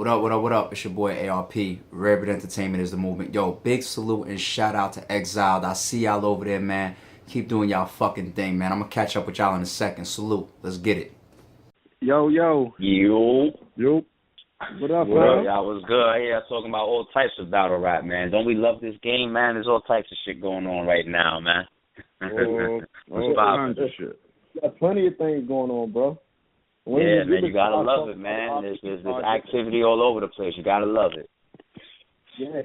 What up, what up, what up? It's your boy ARP. Rare Breed Entertainment is the movement. Yo, big salute and shout out to Xciled. I see y'all over there, man. Keep doing y'all fucking thing, man. I'm gonna catch up with y'all in a second. Salute. Let's get it. Yo. Yo. What up, What man? up, y'all? What's good? I hear talking about all types of battle rap, man. Don't we love this game, man? There's all types of shit going on right now, man. All kinds of shit. Got plenty of things going on, bro. Yeah, man, you gotta love it, man. There's activity all over the place. You gotta love it. Yeah,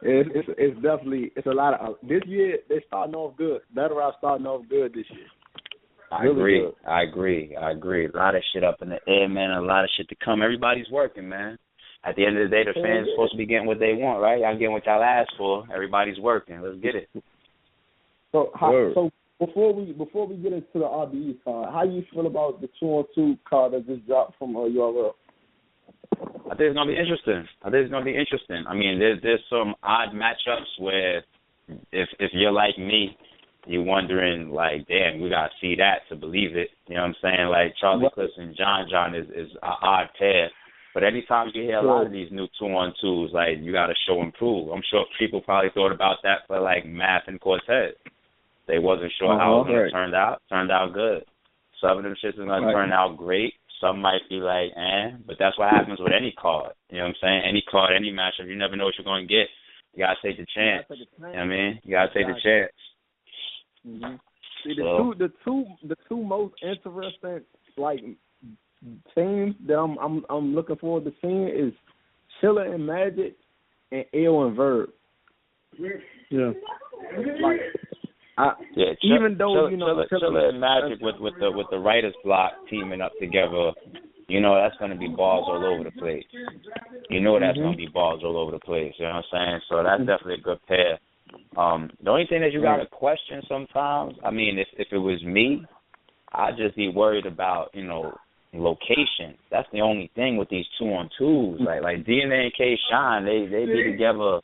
it's definitely a lot of this year. They're starting off good. Battle rap starting off good this year. I agree. A lot of shit up in the air, man. A lot of shit to come. Everybody's working, man. At the end of the day, the fans are supposed to be getting what they want, right? Y'all getting what y'all asked for. Everybody's working. Let's get it. So before we get into the RBE card, how you feel about the 2-on-2 card that just dropped from URL? I think it's gonna be interesting. I mean, there's some odd matchups where if you're like me, you're wondering like, damn, we gotta see that to believe it. You know what I'm saying? Like Charlie Clips and John is an odd pair. But anytime you hear a lot of these new 2-on-2s, like you gotta show and prove. I'm sure people probably thought about that for like Math and Cortez. They wasn't sure how it was gonna turn out. Turned out good. Some of them shits is gonna turn out great. Some might be like, but that's what happens with any card. You know what I'm saying? Any card, any matchup, you never know what you're gonna get. You gotta take the chance. You know what I mean? You gotta take the chance. Mm-hmm. See, the two most interesting like teams that I'm looking forward to seeing is Chilla and Magic and L and Verb. Yeah. Even though Chilla and Magic with the writers block teaming up together, you know that's gonna be balls all over the place. You know that's gonna be balls all over the place. You know what I'm saying? So that's definitely a good pair. The only thing that you gotta question sometimes, I mean, if it was me, I'd just be worried about, location. That's the only thing with these 2-on-2s. Like DNA and K Shine, they be together,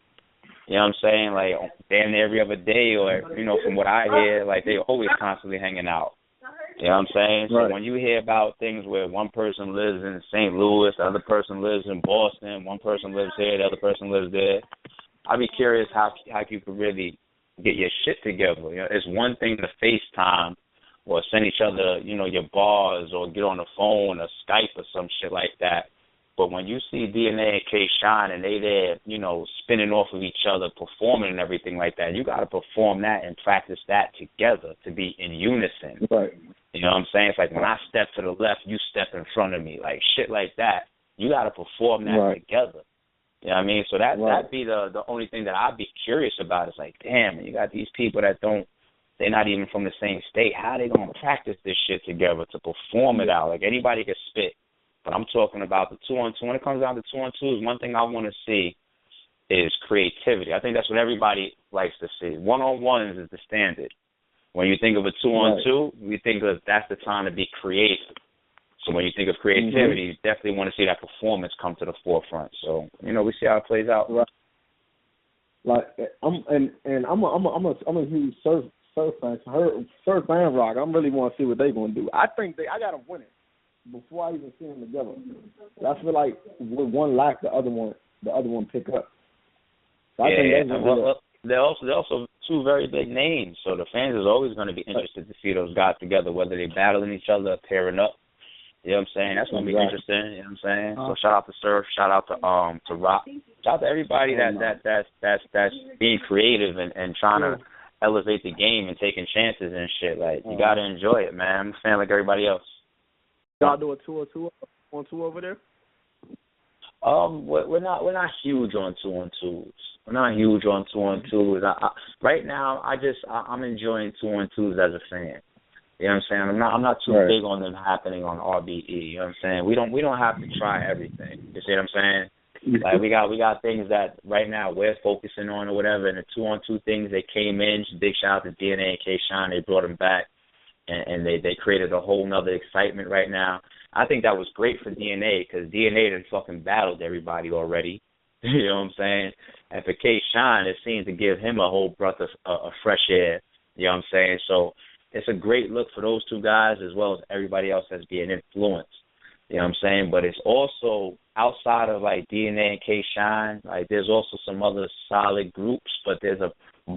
you know what I'm saying, like damn near every other day, or, from what I hear, like they always constantly hanging out. You know what I'm saying? So when you hear about things where one person lives in St. Louis, the other person lives in Boston, one person lives here, the other person lives there, I'd be curious how you could really get your shit together. It's one thing to FaceTime or send each other, your bars or get on the phone or Skype or some shit like that. But when you see DNA and K Shine and they there, spinning off of each other, performing and everything like that, you got to perform that and practice that together to be in unison. Right. You know what I'm saying? It's like when I step to the left, you step in front of me. Like shit like that, you got to perform that together. You know what I mean? So that'd be the only thing that I'd be curious about. It's like, damn, you got these people that they're not even from the same state. How they gonna practice this shit together to perform it out? Like anybody can spit, but I'm talking about the 2-on-2. When it comes down to 2-on-2s, one thing I want to see is creativity. I think that's what everybody likes to see. 1-on-1s is the standard. When you think of a 2-on-2, you think of that's the time to be creative. So when you think of creativity, you definitely want to see that performance come to the forefront. So we see how it plays out. Right. Like I'm a huge surf fan. Surf and rock. I really want to see what they're gonna do. I think I got them winning before I even see them together. I feel like with one lack, the other one pick up. So I think they're also two very big names. So the fans is always going to be interested to see those guys together, whether they battling each other, or pairing up. You know what I'm saying? That's going to be interesting. You know what I'm saying? So shout out to Surf, shout out to Rock, shout out to everybody that's being creative and trying to elevate the game and taking chances and shit. Like you got to enjoy it, man. I'm a fan like everybody else. Y'all do a 2-on-2 over there? We're not huge on 2-on-2s. We're not huge on 2-on-2s. Right now, I'm enjoying 2-on-2s as a fan. You know what I'm saying? I'm not too big on them happening on RBE. You know what I'm saying? We don't have to try everything. You see what I'm saying? Like we got things that right now we're focusing on or whatever. And the 2-on-2 things that came in, big shout out to DNA and K Shine. They brought them back, and they created a whole nother excitement right now. I think that was great for DNA because DNA done fucking battled everybody already. You know what I'm saying? And for K Shine, it seemed to give him a whole breath of fresh air. You know what I'm saying? So it's a great look for those two guys as well as everybody else that's being influenced. You know what I'm saying? But it's also outside of like DNA and K Shine, like there's also some other solid groups, but there's a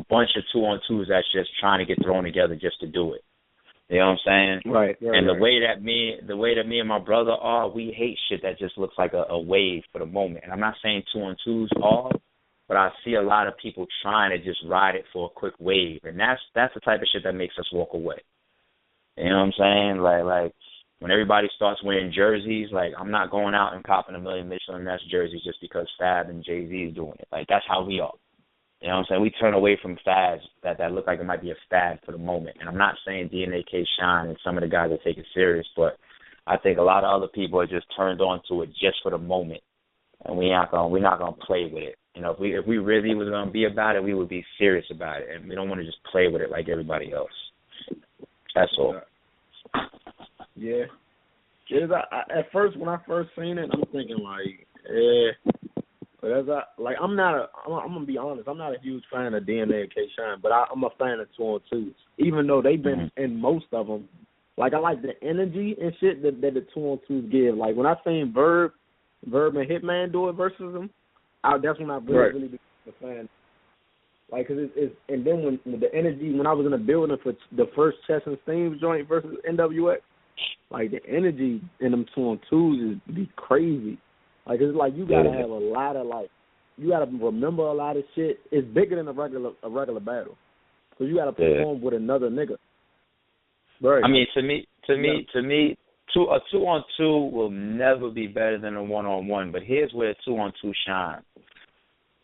bunch of 2-on-2s that's just trying to get thrown together just to do it. You know what I'm saying? Right. And the way that me and my brother are, we hate shit that just looks like a wave for the moment. And I'm not saying 2-on-2s are, but I see a lot of people trying to just ride it for a quick wave, and that's the type of shit that makes us walk away. You know what I'm saying? Like when everybody starts wearing jerseys, like I'm not going out and copping a Million Mitchell and Ness jerseys just because Fab and Jay-Z is doing it. Like that's how we are. You know what I'm saying? We turn away from fads that look like it might be a fad for the moment. And I'm not saying DNA, K Shine and some of the guys that take it serious, but I think a lot of other people are just turned on to it just for the moment, and we're not gonna play with it. You know, if we really was gonna be about it, we would be serious about it, and we don't want to just play with it like everybody else. That's all. Yeah. At first, when I first seen it, I'm thinking like, but I'm gonna be honest, I'm not a huge fan of DNA and K Shine, but I'm a fan of 2-on-2s, even though they've been in most of them. Like I like the energy and shit that the 2-on-2s give. Like when I seen Verb and Hitman do it versus them, that's when I really became a fan. Like, cause it's and then when the energy, when I was in the building for the first Chess and Steam joint versus NWX, like the energy in them 2-on-2s is be crazy. Like it's like you gotta have a lot of you gotta remember a lot of shit. It's bigger than a regular battle, so you gotta perform with another nigga. Right. I mean, to me, a 2-on-2 will never be better than a 1-on-1. But here's where 2-on-2 shines.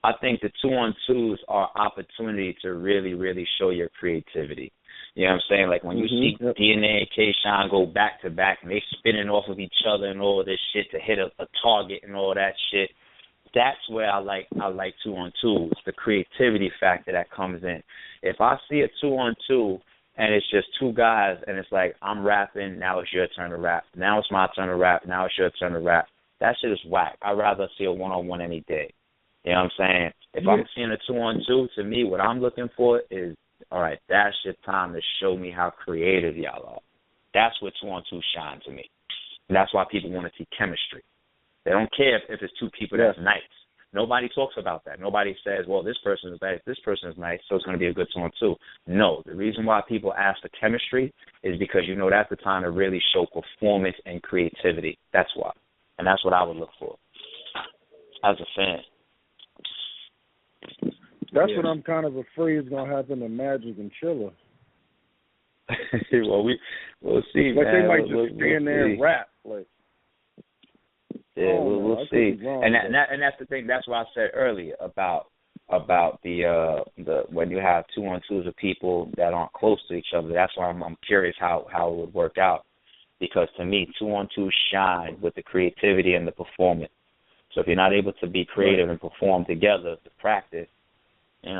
I think the 2-on-2s are opportunity to really, really show your creativity. You know what I'm saying? Like when you see DNA and K Shine go back to back and they spinning off of each other and all of this shit to hit a target and all that shit. That's where I like 2-on-2s, the creativity factor that comes in. If I see a 2-on-2 and it's just two guys and it's like I'm rapping, now it's your turn to rap. Now it's my turn to rap. Now it's your turn to rap. That shit is whack. I'd rather see a 1-on-1 any day. You know what I'm saying? If I'm seeing a 2-on-2, to me, what I'm looking for is, all right, that's your time to show me how creative y'all are. That's what 2-on-2 shine to me. And that's why people want to see chemistry. They don't care if it's two people that's nice. Nobody talks about that. Nobody says, well, this person is nice, this person is nice, so it's going to be a good 2-on-2. No, the reason why people ask for chemistry is because you know that's the time to really show performance and creativity. That's why. And that's what I would look for as a fan. That's what I'm kind of afraid is going to happen to Magic and Chilla. Well, we'll see, like man. They might just stand there and rap. Like, we'll see. And that's the thing. That's what I said earlier about the when you have 2-on-2s of people that aren't close to each other. That's why I'm curious how it would work out. Because to me, 2-on-2s shine with the creativity and the performance. So if you're not able to be creative and perform together to practice,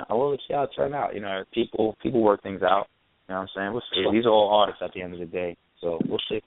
we'll see how it turns out. You know, people work things out. You know what I'm saying? We'll see. These are all artists at the end of the day, so we'll see.